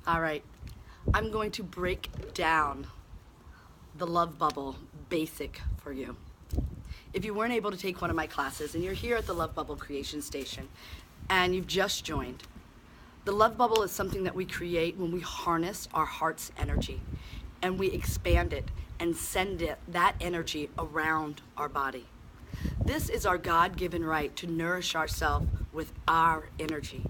All right, I'm going to break down the love bubble basic for you. If you weren't able to take one of my classes and you're here at the Love Bubble Creation Station and you've just joined, the love bubble is something that we create when we harness our heart's energy and we expand it and send that energy around our body. This is our God-given right to nourish ourselves with our energy.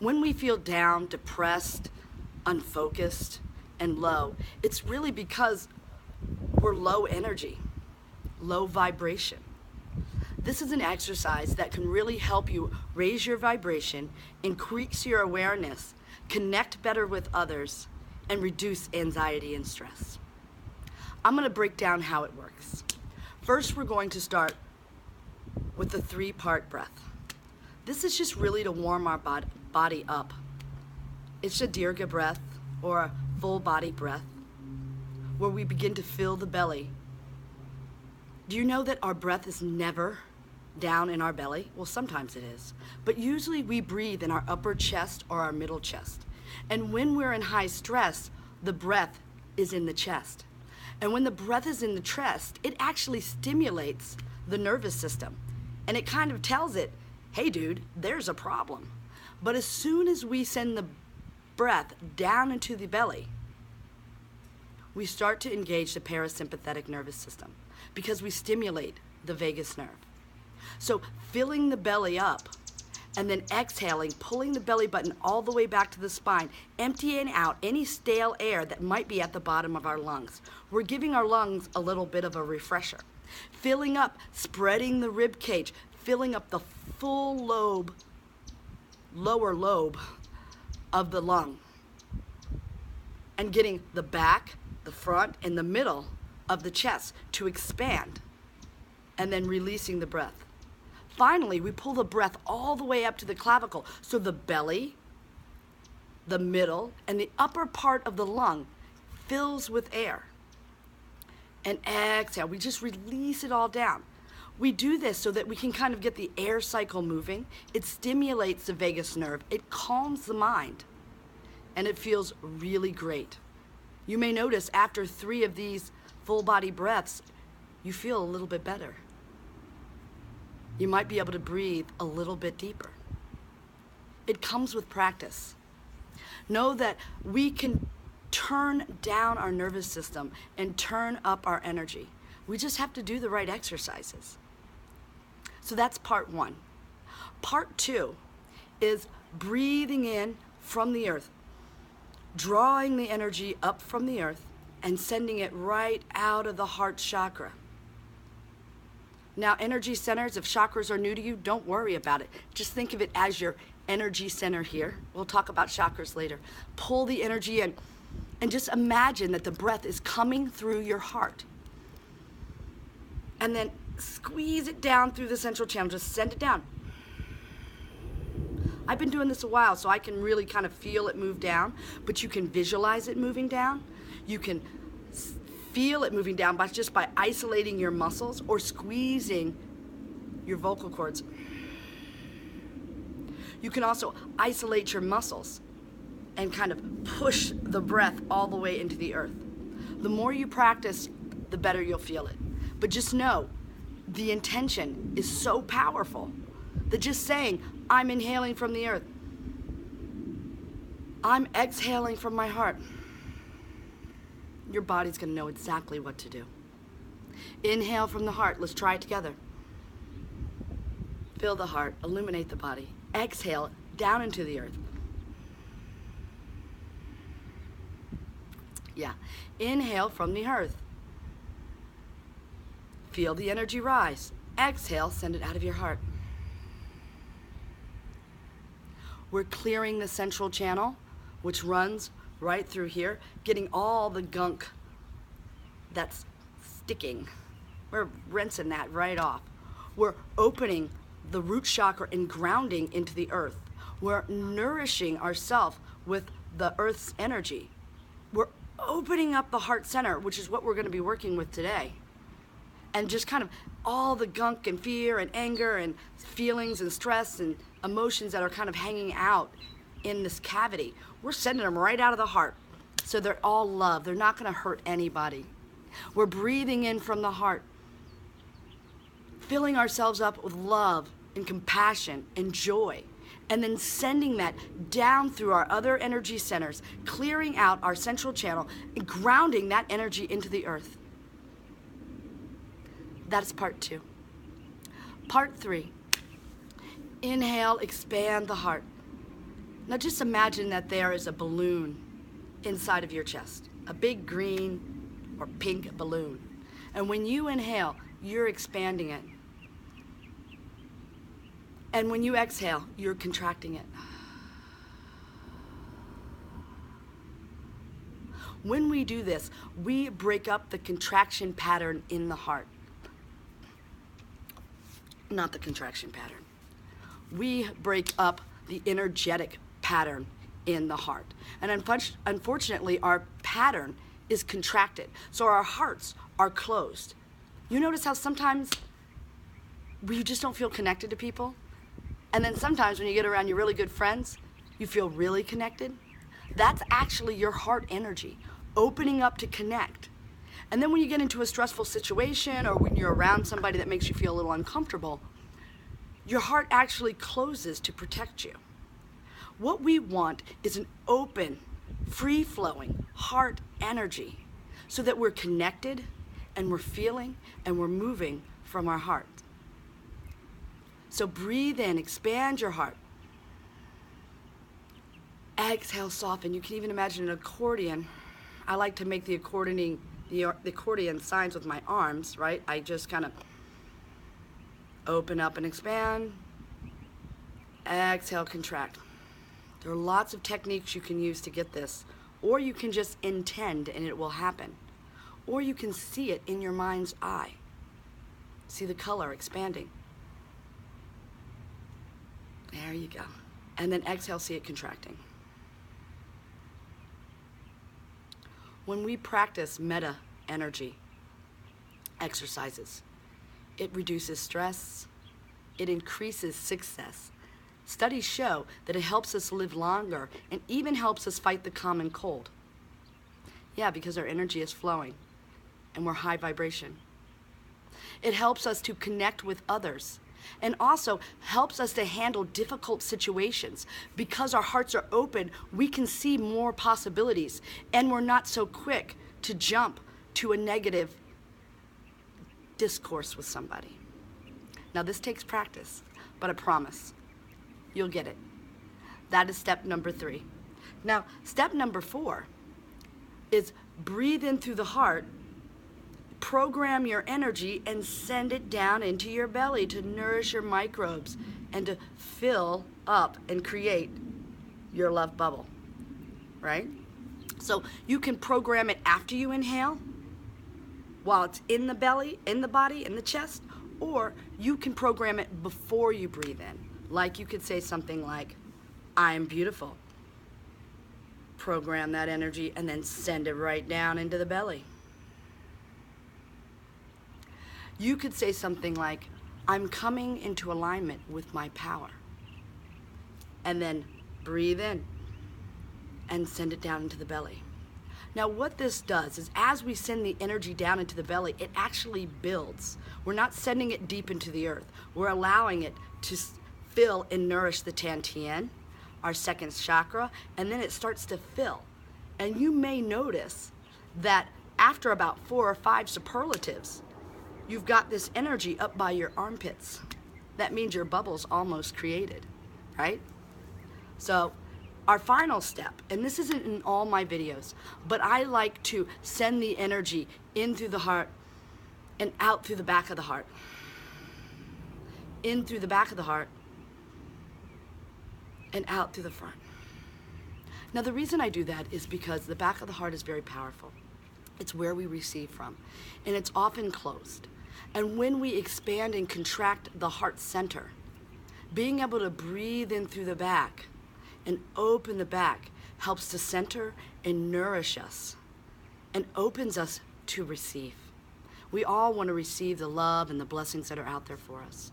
When we feel down, depressed, unfocused, and low, it's really because we're low energy, low vibration. This is an exercise that can really help you raise your vibration, increase your awareness, connect better with others, and reduce anxiety and stress. I'm going to break down how it works. First, we're going to start with the 3-part breath. This is just really to warm our body up. It's a Dirga breath or a full body breath where we begin to fill the belly. Do you know that our breath is never down in our belly? Well, sometimes it is, but usually we breathe in our upper chest or our middle chest. And when we're in high stress, the breath is in the chest. And when the breath is in the chest, it actually stimulates the nervous system. And it kind of tells it, hey dude, there's a problem. But as soon as we send the breath down into the belly, we start to engage the parasympathetic nervous system because we stimulate the vagus nerve. So filling the belly up and then exhaling, pulling the belly button all the way back to the spine, emptying out any stale air that might be at the bottom of our lungs. We're giving our lungs a little bit of a refresher. Filling up, spreading the rib cage, filling up the full lower lobe of the lung, and getting the back, the front, and the middle of the chest to expand, and then releasing the breath. Finally, we pull the breath all the way up to the clavicle, so the belly, the middle, and the upper part of the lung fills with air. And exhale, we just release it all down. We do this so that we can kind of get the air cycle moving. It stimulates the vagus nerve, it calms the mind, and it feels really great. You may notice after 3 of these full body breaths, you feel a little bit better. You might be able to breathe a little bit deeper. It comes with practice. Know that we can turn down our nervous system and turn up our energy. We just have to do the right exercises. So that's part 1. Part 2 is breathing in from the earth, drawing the energy up from the earth and sending it right out of the heart chakra. Now, energy centers, if chakras are new to you, don't worry about it. Just think of it as your energy center here. We'll talk about chakras later. Pull the energy in and just imagine that the breath is coming through your heart. And then squeeze it down through the central channel. Just send it down. I've been doing this a while, so I can really kind of feel it move down, but you can visualize it moving down. You can feel it moving down just by isolating your muscles or squeezing your vocal cords. You can also isolate your muscles and kind of push the breath all the way into the earth. The more you practice, the better you'll feel it. But just know, the intention is so powerful that just saying, I'm inhaling from the earth, I'm exhaling from my heart, your body's gonna know exactly what to do. Inhale from the heart. Let's try it together. Fill the heart, illuminate the body. Exhale down into the earth. Yeah. Inhale from the earth. Feel the energy rise. Exhale, send it out of your heart. We're clearing the central channel, which runs right through here, getting all the gunk that's sticking. We're rinsing that right off. We're opening the root chakra and grounding into the earth. We're nourishing ourselves with the earth's energy. We're opening up the heart center, which is what we're going to be working with today. And just kind of all the gunk and fear and anger and feelings and stress and emotions that are kind of hanging out in this cavity, we're sending them right out of the heart. So they're all love. They're not going to hurt anybody. We're breathing in from the heart, filling ourselves up with love and compassion and joy, and then sending that down through our other energy centers, clearing out our central channel and grounding that energy into the earth. That's part 2. Part 3, inhale, expand the heart. Now just imagine that there is a balloon inside of your chest, a big green or pink balloon. And when you inhale, you're expanding it. And when you exhale, you're contracting it. When we do this, we break up the contraction pattern in the heart. Not the contraction pattern. We break up the energetic pattern in the heart. And unfortunately, our pattern is contracted. So our hearts are closed. You notice how sometimes you just don't feel connected to people? And then sometimes when you get around your really good friends, you feel really connected? That's actually your heart energy, opening up to connect. And then when you get into a stressful situation or when you're around somebody that makes you feel a little uncomfortable, your heart actually closes to protect you. What we want is an open, free-flowing heart energy so that we're connected and we're feeling and we're moving from our heart. So breathe in, expand your heart. Exhale, soften. You can even imagine an accordion. I like to make the accordion signs with my arms, right? I just kind of open up and expand. Exhale, contract. There are lots of techniques you can use to get this. Or you can just intend and it will happen. Or you can see it in your mind's eye. See the color expanding. There you go. And then exhale, see it contracting. When we practice metta energy exercises, it reduces stress, it increases success. Studies show that it helps us live longer and even helps us fight the common cold. Yeah, because our energy is flowing and we're high vibration. It helps us to connect with others and also helps us to handle difficult situations. Because our hearts are open, we can see more possibilities and we're not so quick to jump to a negative discourse with somebody. Now this takes practice, but I promise you'll get it. That is step number 3. Now, step number 4 is breathe in through the heart, program your energy, and send it down into your belly to nourish your microbes and to fill up and create your love bubble, right? So you can program it after you inhale, while it's in the belly, in the body, in the chest, or you can program it before you breathe in. Like you could say something like, I am beautiful. Program that energy and then send it right down into the belly. You could say something like, I'm coming into alignment with my power. And then breathe in and send it down into the belly. Now what this does is as we send the energy down into the belly, it actually builds. We're not sending it deep into the earth. We're allowing it to fill and nourish the Tantien, our second chakra, and then it starts to fill. And you may notice that after about 4 or 5 superlatives, you've got this energy up by your armpits. That means your bubble's almost created, right? So our final step, and this isn't in all my videos, but I like to send the energy in through the heart and out through the back of the heart. In through the back of the heart and out through the front. Now the reason I do that is because the back of the heart is very powerful. It's where we receive from, and it's often closed. And when we expand and contract the heart center, being able to breathe in through the back and open the back helps to center and nourish us and opens us to receive. We all want to receive the love and the blessings that are out there for us.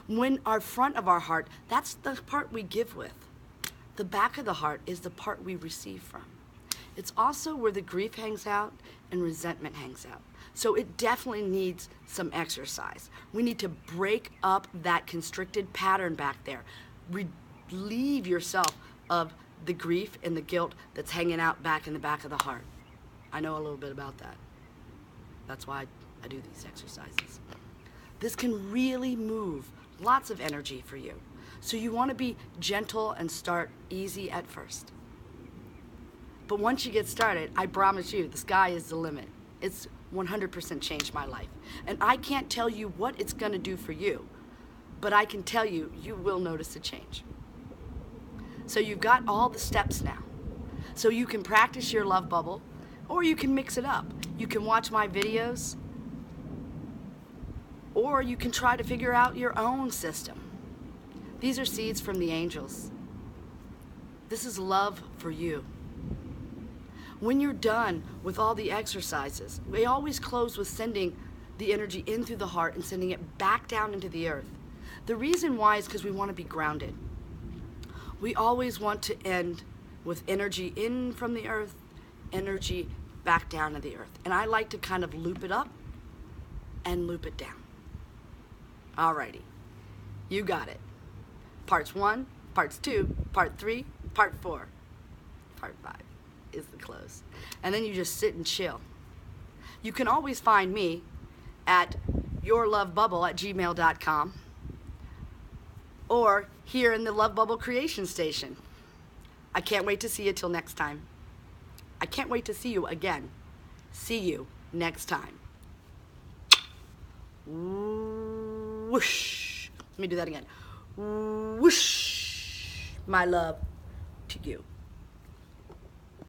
When our front of our heart, that's the part we give with. The back of the heart is the part we receive from. It's also where the grief hangs out and resentment hangs out. So it definitely needs some exercise. We need to break up that constricted pattern back there. Relieve yourself of the grief and the guilt that's hanging out back in the back of the heart. I know a little bit about that. That's why I do these exercises. This can really move lots of energy for you. So you want to be gentle and start easy at first. But once you get started, I promise you, the sky is the limit. It's 100% changed my life. And I can't tell you what it's going to do for you, but I can tell you, you will notice a change. So you've got all the steps now. So you can practice your love bubble, or you can mix it up. You can watch my videos, or you can try to figure out your own system. These are seeds from the angels. This is love for you. When you're done with all the exercises, we always close with sending the energy in through the heart and sending it back down into the earth. The reason why is because we want to be grounded. We always want to end with energy in from the earth, energy back down to the earth. And I like to kind of loop it up and loop it down. Alrighty, you got it. Parts 1, parts 2, part 3, part 4, part 5 is the close. And then you just sit and chill. You can always find me at yourlovebubble@gmail.com or here in the Love Bubble Creation Station. I can't wait to see you till next time. I can't wait to see you again. See you next time. Whoosh. Let me do that again. Whoosh. My love to you.